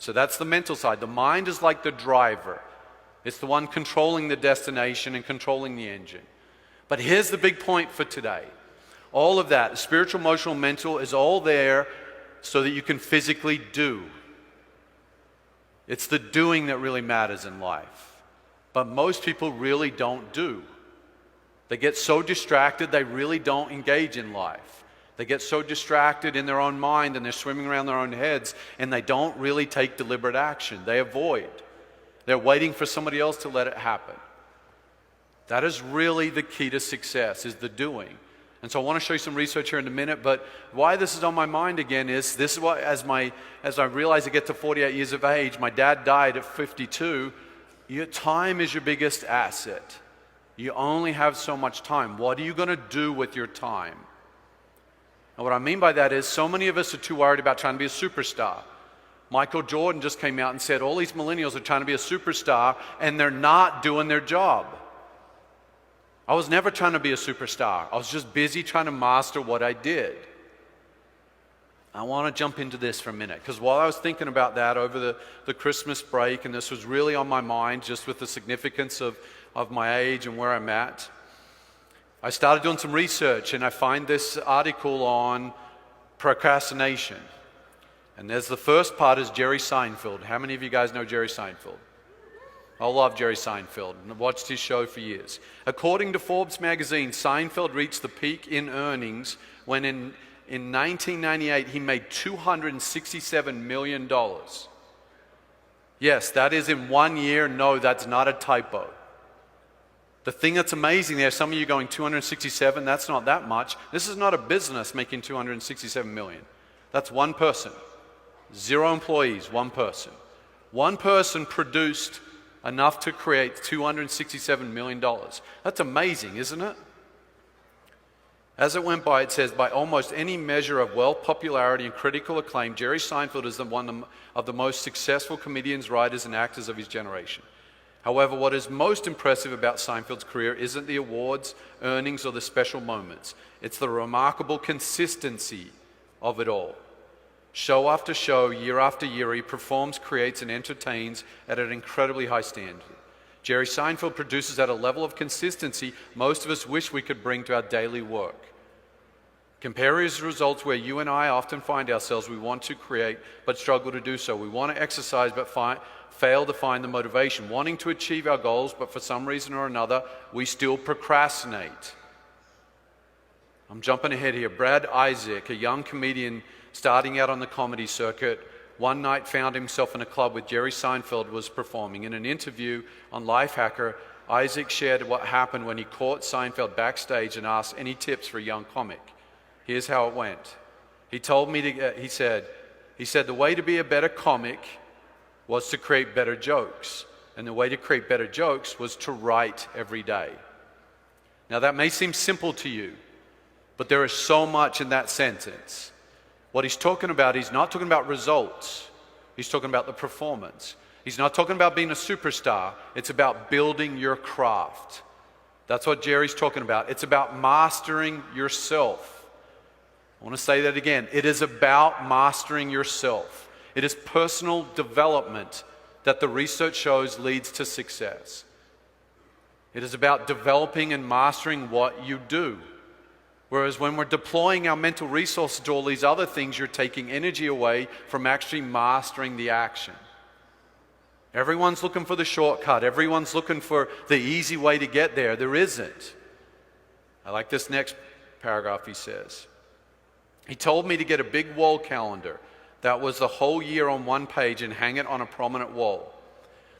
So that's the mental side. The mind is like the driver. It's the one controlling the destination and controlling the engine. But here's the big point for today. All of that, spiritual, emotional, mental, is all there so that you can physically do. It's the doing that really matters in life. But most people really don't do. They get so distracted, they really don't engage in life. They get so distracted in their own mind and they're swimming around their own heads and they don't really take deliberate action. They avoid. They're waiting for somebody else to let it happen. That is really the key to success, is the doing. And so I want to show you some research here in a minute, but why this is on my mind again is, this is what, as I realize I get to 48 years of age, my dad died at 52, your time is your biggest asset. You only have so much time. What are you going to do with your time? And what I mean by that is, so many of us are too worried about trying to be a superstar. Michael Jordan just came out and said all these millennials are trying to be a superstar and they're not doing their job. I was never trying to be a superstar. I was just busy trying to master what I did. I want to jump into this for a minute, because while I was thinking about that over the Christmas break, and this was really on my mind just with the significance of my age and where I'm at, I started doing some research and I find this article on procrastination. And there's the first part is Jerry Seinfeld. How many of you guys know Jerry Seinfeld? I love Jerry Seinfeld and I've watched his show for years. According to Forbes magazine, Seinfeld reached the peak in earnings when in 1998 he made $267 million. Yes, that is in 1 year. No, that's not a typo. The thing that's amazing there, some of you going 267, that's not that much. This is not a business making 267 million. That's one person. 0 employees, one person. One person produced enough to create $267 million. That's amazing, isn't it? As it went by, it says, by almost any measure of wealth, popularity, and critical acclaim, Jerry Seinfeld is one of the most successful comedians, writers, and actors of his generation. However, what is most impressive about Seinfeld's career isn't the awards, earnings, or the special moments. It's the remarkable consistency of it all. Show after show, year after year, he performs, creates, and entertains at an incredibly high standard. Jerry Seinfeld produces at a level of consistency most of us wish we could bring to our daily work. Compare his results where you and I often find ourselves. We want to create but struggle to do so. We want to exercise but fail to find the motivation. Wanting to achieve our goals, but for some reason or another, we still procrastinate. I'm jumping ahead here. Brad Isaac, a young comedian starting out on the comedy circuit, one night found himself in a club where Jerry Seinfeld was performing. In an interview on Lifehacker, Isaac shared what happened when he caught Seinfeld backstage and asked any tips for a young comic. Here's how it went. He told me he said, the way to be a better comic was to create better jokes. And the way to create better jokes was to write every day. Now that may seem simple to you, but there is so much in that sentence. What he's talking about, he's not talking about results. He's talking about the performance. He's not talking about being a superstar. It's about building your craft. That's what Jerry's talking about. It's about mastering yourself. I want to say that again. It is about mastering yourself. It is personal development that the research shows leads to success. It is about developing and mastering what you do. Whereas when we're deploying our mental resources to all these other things, you're taking energy away from actually mastering the action. Everyone's looking for the shortcut. Everyone's looking for the easy way to get there. There isn't. I like this next paragraph he says. He told me to get a big wall calendar that was the whole year on one page and hang it on a prominent wall.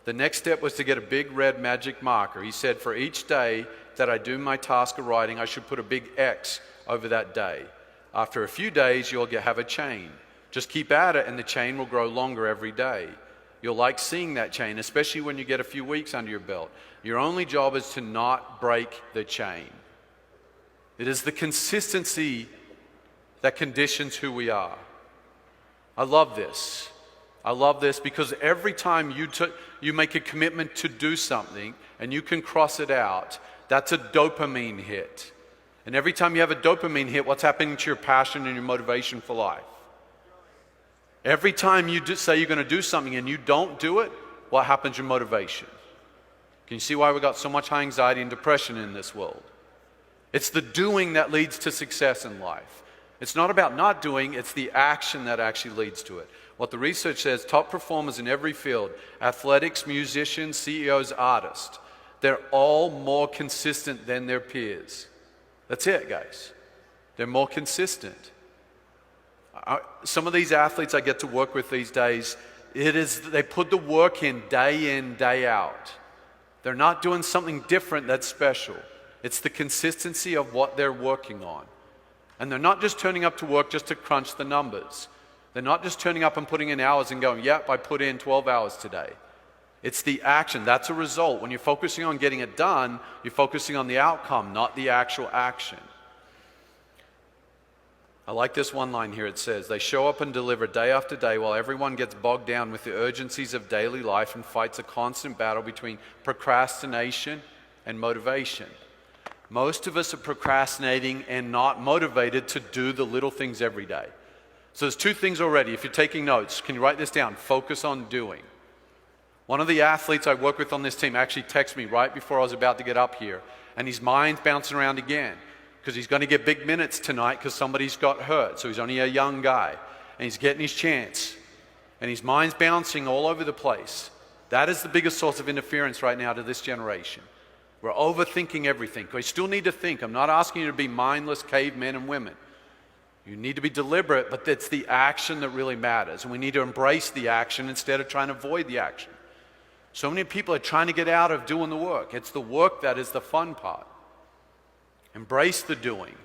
The next step was to get a big red magic marker. He said for each day that I do my task of writing, I should put a big X over that day. After a few days, you'll have a chain. Just keep at it and the chain will grow longer every day. You'll like seeing that chain, especially when you get a few weeks under your belt. Your only job is to not break the chain. It is the consistency that conditions who we are. I love this. I love this because every time you make a commitment to do something and you can cross it out, that's a dopamine hit. And every time you have a dopamine hit, what's happening to your passion and your motivation for life? Every time you say you're going to do something and you don't do it, what happens to your motivation? Can you see why we've got so much high anxiety and depression in this world? It's the doing that leads to success in life. It's not about not doing, it's the action that actually leads to it. What the research says, top performers in every field, athletics, musicians, CEOs, artists, they're all more consistent than their peers. That's it, guys. They're more consistent. Some of these athletes I get to work with these days, they put the work in, day out. They're not doing something different that's special. It's the consistency of what they're working on. And they're not just turning up to work just to crunch the numbers. They're not just turning up and putting in hours and going, yep, I put in 12 hours today. It's the action. That's a result. When you're focusing on getting it done, you're focusing on the outcome, not the actual action. I like this one line here. It says, they show up and deliver day after day while everyone gets bogged down with the urgencies of daily life and fights a constant battle between procrastination and motivation. Most of us are procrastinating and not motivated to do the little things every day. So there's two things already. If you're taking notes, can you write this down? Focus on doing. One of the athletes I work with on this team actually texted me right before I was about to get up here, and his mind's bouncing around again because he's going to get big minutes tonight because somebody's got hurt. So he's only a young guy, and he's getting his chance, and his mind's bouncing all over the place. That is the biggest source of interference right now to this generation. We're overthinking everything. We still need to think. I'm not asking you to be mindless cavemen and women. You need to be deliberate, but it's the action that really matters. And we need to embrace the action instead of trying to avoid the action. So many people are trying to get out of doing the work. It's the work that is the fun part. Embrace the doing.